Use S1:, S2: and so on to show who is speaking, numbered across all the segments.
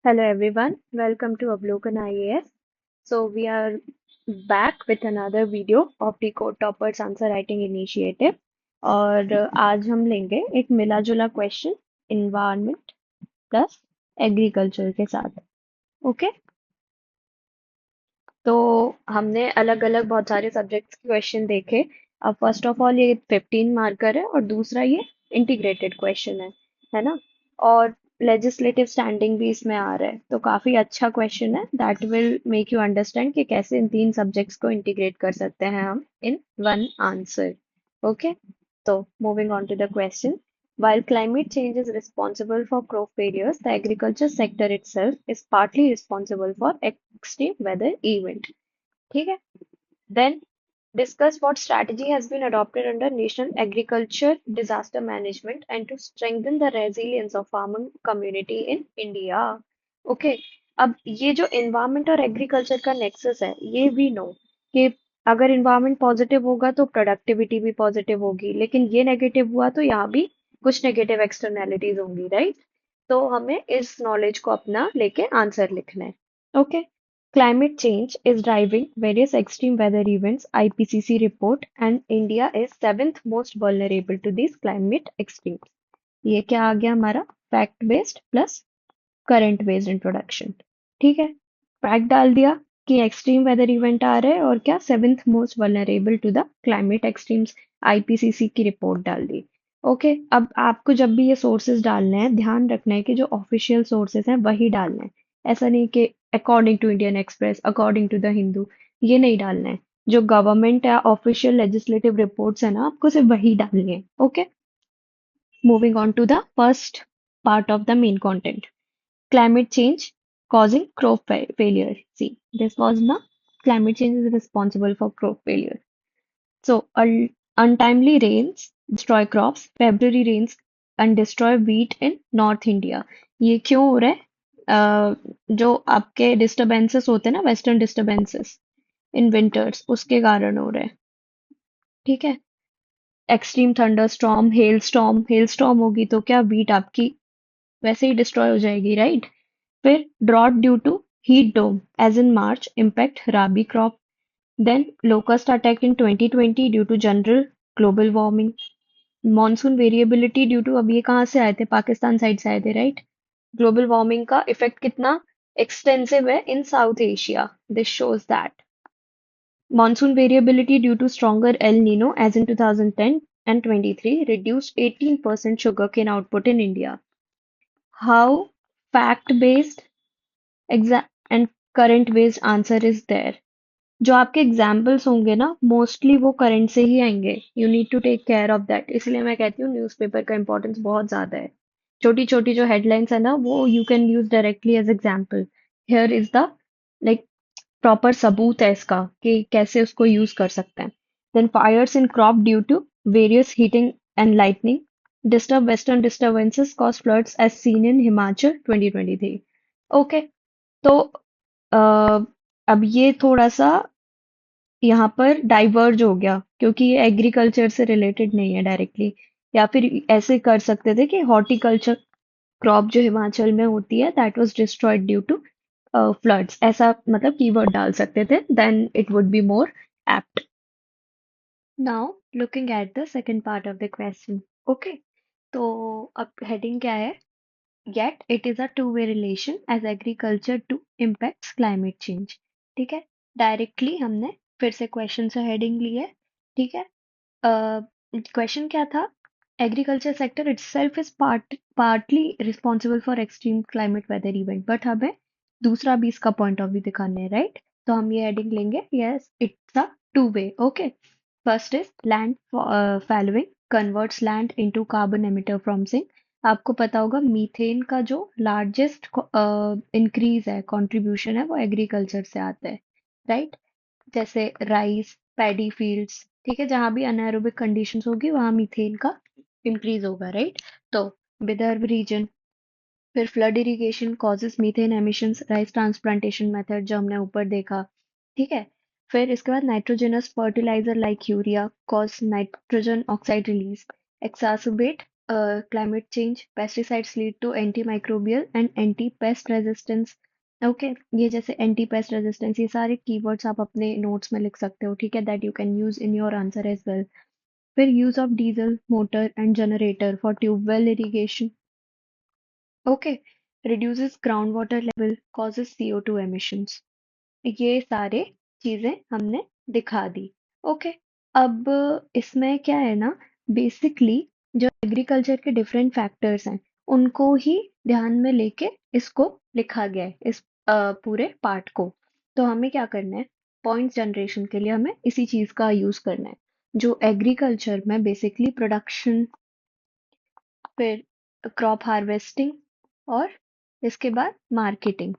S1: Hello everyone, welcome to Avlokan IAS. So we are back with another video of the Code Toppers Answer Writing Initiative और आज हम लेंगे एक मिला जुला क्वेश्चन इन्वायरमेंट प्लस एग्रीकल्चर के साथ। ओके, तो हमने अलग अलग बहुत सारे सब्जेक्ट्स के क्वेश्चन देखे। अब फर्स्ट ऑफ ऑल ये 15 मार्कर है और दूसरा ये इंटीग्रेटेड क्वेश्चन है ना। और लेजिस्लेटिव स्टैंडिंग भी इसमें आ रहा है, तो काफी अच्छा क्वेश्चन है। That will make you understand कि कैसे इन तीन सब्जेक्ट्स को इंटीग्रेट कर सकते हैं हम इन वन आंसर। ओके, तो moving on to the question. While climate change is responsible for crop failures, the agriculture sector itself is partly responsible for extreme weather event. ठीक है? Then discuss what strategy has been adopted under National Agriculture Disaster Management and to strengthen the resilience of farming community in India. Okay, अब ये जो environment और agriculture का nexus है, ये we know कि अगर environment positive होगा तो productivity भी positive होगी, लेकिन ये negative हुआ तो यहाँ भी कुछ negative externalities होंगी, right? तो हमें इस knowledge को अपना लेके answer लिखना है. Okay. Climate change is driving various extreme weather events, IPCC report, and India is seventh most vulnerable to these climate extremes. ये क्या आ गया हमारा fact based plus current based introduction. ठीक है, फैक्ट डाल दिया कि एक्सट्रीम वेदर इवेंट आ रहे हैं और क्या seventh most vulnerable to the climate extremes, IPCC की रिपोर्ट डाल दी। ओके, अब आपको जब भी ये सोर्सेज डालने हैं ध्यान रखना है कि जो ऑफिशियल सोर्सेज हैं वही डालना है। ऐसा नहीं कि according to Indian Express, according to the Hindu, ये नहीं डालना है। जो गवर्नमेंट या ऑफिशियल लेजिस्लेटिव रिपोर्ट्स है ना, आपको सिर्फ वही डालनी है। Okay, moving on to the first part of the main content. Climate change causing crop failure. See, this was na climate change is responsible for crop failure. So, untimely rains destroy crops. February rains and destroy wheat in North India. ये क्यों हो रहा है? जो आपके disturbances होते हैं ना, वेस्टर्न डिस्टरबेंसेस इन विंटर्स, उसके कारण हो रहे हैं। ठीक है, extreme thunder storm, hello storm होगी तो क्या वीट आपकी वैसे ही डिस्ट्रॉय हो जाएगी, राइट? फिर drought due to heat dome as in March impact rabi crop. Then locust attack in 2020 due to general global warming. Monsoon variability due to अब ये कहाँ से आए थे? पाकिस्तान साइड से आए थे, राइट? ग्लोबल वार्मिंग का इफेक्ट कितना एक्सटेंसिव है in South Asia, this shows that. Monsoon variability due to stronger El Nino as in 2010 and 23 reduced 18% sugarcane output in India. How fact-based एग्जा and current based answer is there. जो आपके examples होंगे ना mostly वो current से ही आएंगे। You need to take care of that, इसलिए मैं कहती हूँ न्यूज़पेपर का इंपॉर्टेंस बहुत ज्यादा है। छोटी छोटी जो हेडलाइंस है ना वो you can use directly as example. Here is the like proper सबूत है इसका कि कैसे उसको यूज कर सकते हैं। Then fires in crop due to various heating and lightning disturb western disturbances cause floods as seen in Himachal 2023। Okay, तो अ, अब ये थोड़ा सा यहाँ पर डाइवर्ज हो गया क्योंकि ये एग्रीकल्चर से रिलेटेड नहीं है डायरेक्टली। या फिर ऐसे कर सकते थे कि हॉर्टिकल्चर क्रॉप जो हिमाचल में होती है that was destroyed due to floods, ऐसा मतलब कीवर्ड डाल सकते थे, then it would be more apt. Now looking at the second part of the question. Okay, तो अब हेडिंग क्या है? Yet it is a two-way relation as agriculture too impacts climate change. ठीक है, डायरेक्टली हमने फिर से क्वेश्चन से हेडिंग ली है। ठीक है, क्वेश्चन क्या था? Agriculture sector itself is partly responsible for extreme climate weather event, but हमें दूसरा भी इसका पॉइंट ऑफ व्यू दिखाने है, राइट? तो हम ये हेडिंग लेंगे, yes it's a two way. Okay, first is land fallowing converts land into carbon emitter from sink. आपको पता होगा मीथेन का जो लार्जेस्ट इंक्रीज है, कंट्रीब्यूशन है, वो एग्रीकल्चर से आता है, राइट? जैसे राइस पैडी फील्ड्स, ठीक है, जहां भी अनाएरोबिक कंडीशंस होगी वहां मीथेन का इंक्रीज होगा, राइट? तो विदर्भ रीजन, फिर flood irrigation causes methane emissions, rice transplantation method जो हमने ऊपर देखा, ठीक है। फिर इसके बाद nitrogenous fertiliser like urea cause nitrogen oxide release, exacerbate climate change, pesticides lead to antimicrobial and anti-pest resistance. Okay, ये जैसे एंटी पेस्ट रेजिस्टेंस, ये सारे कीवर्ड्स आप अपने नोट्स में लिख सकते हो, ठीक है, that you can use in your answer as well. फिर use of diesel motor and generator for tubewell irrigation. Okay, reduces ground water level, causes CO2 emissions. ये सारे चीजें हमने दिखा दी. ओके, अब इसमें क्या है ना, बेसिकली जो एग्रीकल्चर के डिफरेंट फैक्टर्स हैं उनको ही ध्यान में लेके इसको लिखा गया है, इस पूरे पार्ट को. तो हमें क्या करना है, पॉइंट्स जनरेशन के लिए हमें इसी चीज का यूज करना है. जो एग्रीकल्चर में बेसिकली प्रोडक्शन, फिर क्रॉप हार्वेस्टिंग, और इसके बाद मार्केटिंग,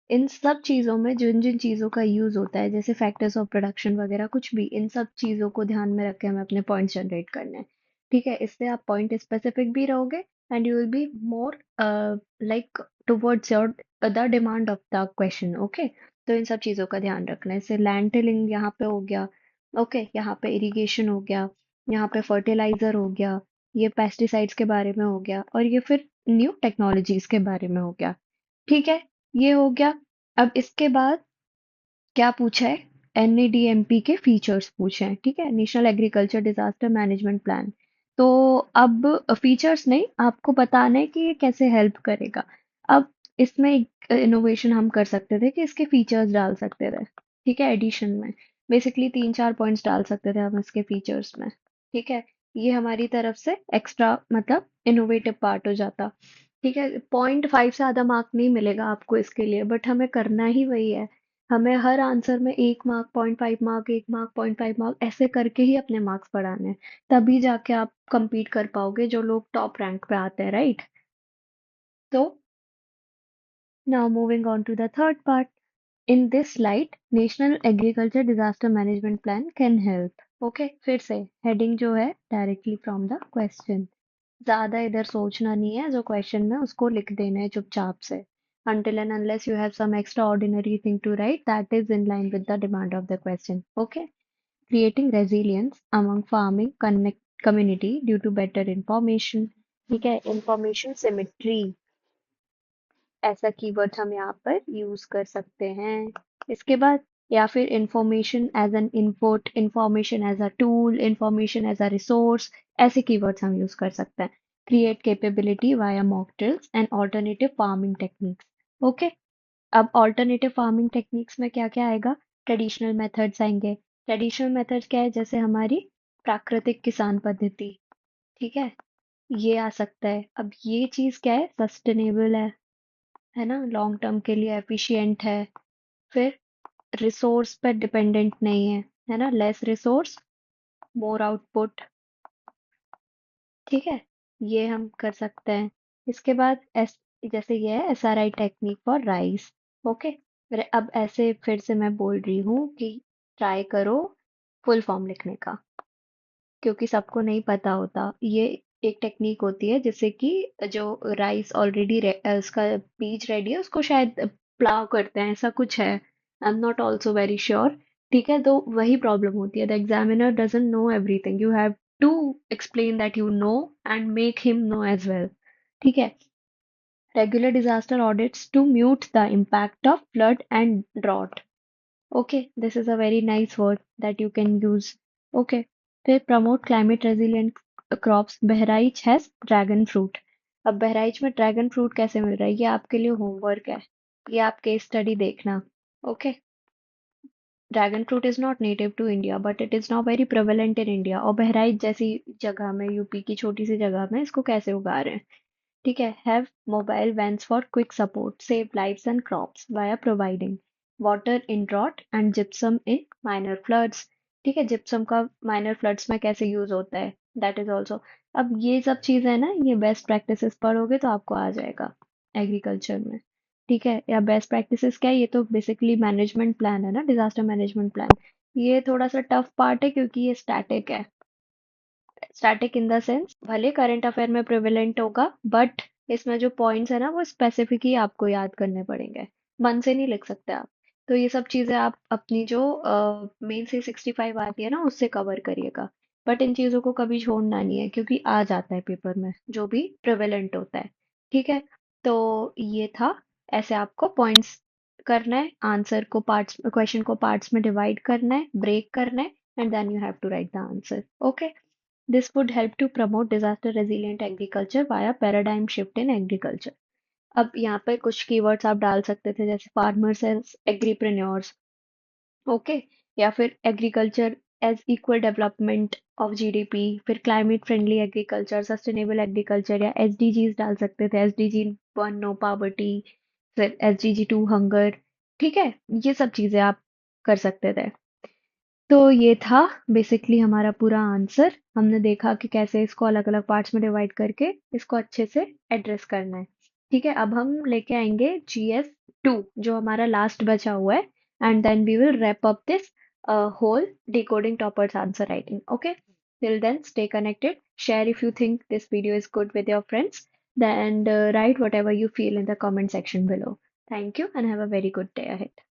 S1: इन सब चीज़ों में जिन जिन चीज़ों का यूज़ होता है, जैसे फैक्टर्स ऑफ प्रोडक्शन वगैरह कुछ भी, इन सब चीज़ों को ध्यान में रख के हमें अपने पॉइंट्स जनरेट करने हैं. ठीक है, इससे आप पॉइंट स्पेसिफिक भी रहोगे and you will be more like towards your the demand of the question. Okay, तो इन सब चीज़ों का ध्यान रखना है. जैसे लैंड टिलिंग यहाँ पे हो गया, ओके, यहाँ पे इरिगेशन हो गया, यहाँ पे फर्टिलाइजर हो गया, ये पेस्टिसाइड्स के बारे में हो गया, और ये फिर न्यू टेक्नोलॉजीज के बारे में हो गया. ठीक है, ये हो गया. अब इसके बाद क्या पूछा है, NADMP के फीचर्स पूछे हैं, ठीक है, national agriculture disaster management plan. तो अब फीचर्स नहीं, आपको बताना है कि ये कैसे हेल्प करेगा. अब इसमें एक इनोवेशन हम कर सकते थे कि इसके फीचर्स डाल सकते थे, ठीक है, एडिशन में बेसिकली 3-4 पॉइंट्स डाल सकते थे हम इसके फीचर्स में. ठीक है, ये हमारी तरफ से एक्स्ट्रा मतलब इनोवेटिव पार्ट हो जाता. ठीक है, 0.5 से आधा मार्क नहीं मिलेगा आपको इसके लिए, बट हमें करना ही वही है. हमें हर आंसर में 1 मार्क, 0.5 मार्क, 1 मार्क, 0.5 मार्क, ऐसे करके ही अपने मार्क्स बढ़ाने हैं. तभी जाके आप compete कर पाओगे जो लोग टॉप रैंक पे आते हैं, राइट. तो now moving on to the third part. In this slide, National Agriculture Disaster Management Plan can help. Okay, फिर से heading जो है directly from the question. ज्यादा इधर सोचना नहीं है, जो क्वेश्चन में उसको लिख देना है चुपचाप से. Until and unless you have some extraordinary thing to write that is in line with the demand of the question. Okay. Creating resilience among farming connect community due to better information. ठीक है, information symmetry, ऐसा keyword हम यहाँ पर use कर सकते हैं. इसके बाद, या फिर information as an input, information as a tool, information as a resource, ऐसे कीवर्ड्स हम यूज कर सकते हैं. Create capability via mock drills and alternative farming techniques. Okay, अब ऑल्टरनेटिव फार्मिंग टेक्निक्स में क्या क्या आएगा, ट्रेडिशनल मेथड्स आएंगे. ट्रेडिशनल मेथड्स क्या है, जैसे हमारी प्राकृतिक किसान पद्धति, ठीक है, ये आ सकता है. अब ये चीज क्या है, सस्टेनेबल है ना, लॉन्ग टर्म के लिए एफिशिएंट है. फिर रिसोर्स पर डिपेंडेंट नहीं है ना, लेस रिसोर्स मोर आउटपुट. ठीक है, ये हम कर सकते हैं. इसके बाद जैसे ये है SRI technique for rice. Okay, अब ऐसे फिर से मैं बोल रही हूँ कि ट्राई करो फुल फॉर्म लिखने का, क्योंकि सबको नहीं पता होता. ये एक टेक्निक होती है जिससे कि जो राइस ऑलरेडी उसका बीज रेडी है उसको शायद प्लाव करते हैं, ऐसा कुछ है. I am not also very sure. ठीक है, तो वही प्रॉब्लम होती है, the examiner doesn't know everything, you have to explain that you know and make him know as well. ठीक है, regular disaster audits to mute the impact of flood and drought. Okay, this is a very nice word that you can use. Okay, फिर promote climate resilient crops. Bahraich has dragon fruit. अब बहराइच में dragon fruit कैसे मिल रहा है, ये आपके लिए homework है, ये आप केस स्टडी देखना. Okay, dragon fruit is not native to India but it is now very prevalent in India, और बहराइच जैसी जगह में, यूपी की छोटी सी जगह में इसको कैसे उगा रहे हैं. ठीक है, have mobile vans for quick support, save lives and crops via providing water in drought and gypsum in minor floods. ठीक है, जिप्सम का माइनर फ्लड्स में कैसे यूज होता है, दैट इज ऑल्सो. अब ये सब चीजें है ना, ये बेस्ट प्रैक्टिसेस पढ़ोगे तो आपको आ जाएगा एग्रीकल्चर में. ठीक है, या बेस्ट प्रैक्टिसेस क्या है, ये तो बेसिकली मैनेजमेंट प्लान है ना, डिजास्टर मैनेजमेंट प्लान. ये थोड़ा सा टफ पार्ट है क्योंकि ये स्टैटिक है. स्टैटिक इन द सेंस भले करंट अफेयर में प्रिवेलेंट होगा, बट इसमें जो पॉइंट्स है ना वो स्पेसिफिक ही आपको याद करने पड़ेंगे, मन से नहीं लिख सकते आप. तो ये सब चीजें आप अपनी जो मेन से 65 आती है ना उससे कवर करिएगा. बट इन चीजों को कभी छोड़ना नहीं है क्योंकि आ जाता है पेपर में जो भी प्रिवेलेंट होता है। ठीक है, तो ये था। ऐसे आपको पॉइंट्स करना है, आंसर को पार्ट्स, क्वेश्चन को पार्ट्स में डिवाइड करना है, ब्रेक करना है, and then you have to write the answer. Okay, this would help to promote disaster resilient agriculture via paradigm shift in agriculture. अब यहाँ पे कुछ कीवर्ड्स आप डाल सकते थे, जैसे फार्मर्स एज एग्रीप्रेन्योर्स, ओके, या फिर agriculture as equal development of GDP, फिर climate friendly agriculture, sustainable agriculture, या एसडीजीज डाल सकते थे, एसडीजी 1 नो पावर्टी, फिर एसडीजी 2 हंगर। ठीक है, ये सब चीजें आप कर सकते थे। तो ये था बेसिकली हमारा पूरा आंसर। हमने देखा कि कैसे इसको अलग अलग पार्ट्स में डिवाइड करके इसको अच्छे से एड्रेस करना है। ठीक है, अब हम लेके आएंगे जीएस 2 जो हमारा लास्ट बचा हुआ है, and then we will wrap up this whole decoding toppers answer writing. Okay, till then stay connected, share if you think this video is good with your friends, and write whatever you feel in the comment section below. Thank you and have a very good day ahead.